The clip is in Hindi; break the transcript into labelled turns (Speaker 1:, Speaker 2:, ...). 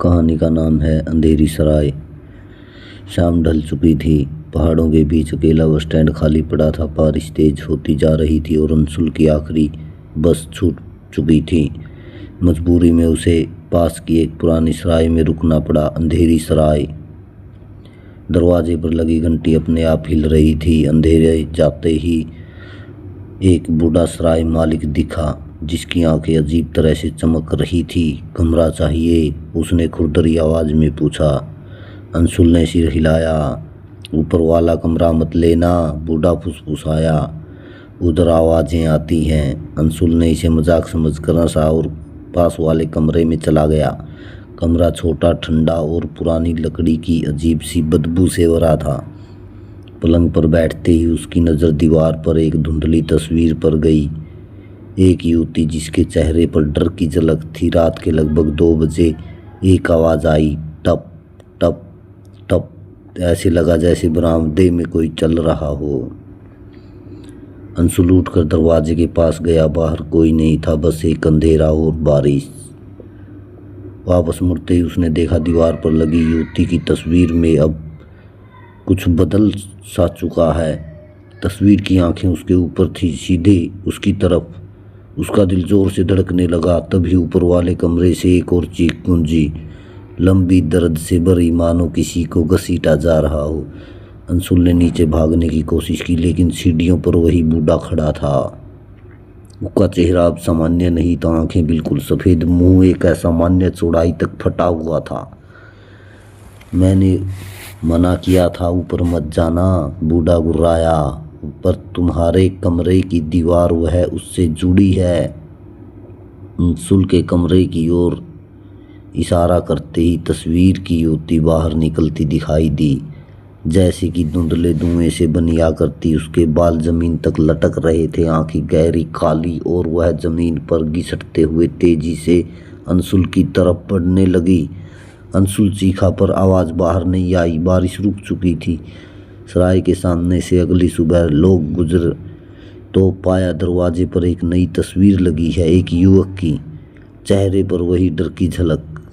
Speaker 1: कहानी का नाम है अंधेरी सराय। शाम ढल चुकी थी। पहाड़ों के बीच अकेला बस स्टैंड खाली पड़ा था। बारिश तेज होती जा रही थी और अंशुल की आखिरी बस छूट चुकी थी। मजबूरी में उसे पास की एक पुरानी सराय में रुकना पड़ा। अंधेरी सराय। दरवाजे पर लगी घंटी अपने आप हिल रही थी। अंधेरे जाते ही एक बूढ़ा सराय मालिक दिखा जिसकी आंखें अजीब तरह से चमक रही थी। कमरा चाहिए? उसने खुरदरी आवाज में पूछा। अंशुल ने सिर हिलाया। ऊपर वाला कमरा मत लेना, बूढ़ा फुसफुसाया। उधर आवाजें आती हैं। अंशुल ने इसे मजाक समझकर हंसा और पास वाले कमरे में चला गया। कमरा छोटा, ठंडा और पुरानी लकड़ी की अजीब सी बदबू से भरा था। पलंग पर बैठते ही उसकी नज़र दीवार पर एक धुंधली तस्वीर पर गई। एक युवती जिसके चेहरे पर डर की झलक थी। रात के लगभग 2 बजे एक आवाज़ आई, टप टप टप। ऐसे लगा जैसे बरामदे में कोई चल रहा हो। अंशुल उठकर दरवाजे के पास गया। बाहर कोई नहीं था, बस एक अंधेरा और बारिश। वापस मुड़ते ही उसने देखा दीवार पर लगी युवती की तस्वीर में अब कुछ बदल सा चुका है। तस्वीर की आंखें उसके ऊपर थी, सीधे उसकी तरफ। उसका दिल जोर से धड़कने लगा। तभी ऊपर वाले कमरे से एक और चीख गूंजी, लंबी, दर्द से भरी, मानो किसी को घसीटा जा रहा हो। अंशुल ने नीचे भागने की कोशिश की, लेकिन सीढ़ियों पर वही बूढ़ा खड़ा था। उसका चेहरा अब सामान्य नहीं था। आंखें बिल्कुल सफ़ेद, मुंह एक असामान्य चौड़ाई तक फटा हुआ था। मैंने मना किया था ऊपर मत जाना, बूढ़ा गुर्राया। पर तुम्हारे कमरे की दीवार वह उससे जुड़ी है। अंशुल के कमरे की ओर इशारा करते ही तस्वीर की युवती बाहर निकलती दिखाई दी, जैसे कि धुंधले धुएं से बनिया करती। उसके बाल जमीन तक लटक रहे थे, आंखें गहरी काली, और वह जमीन पर घिसटते हुए तेजी से अंशुल की तरफ बढ़ने लगी। अंशुल चीखा पर आवाज़ बाहर नहीं आई। बारिश रुक चुकी थी। सराय के सामने से अगली सुबह लोग गुजर तो पाया दरवाजे पर एक नई तस्वीर लगी है, एक युवक की। चेहरे पर वही डर की झलक।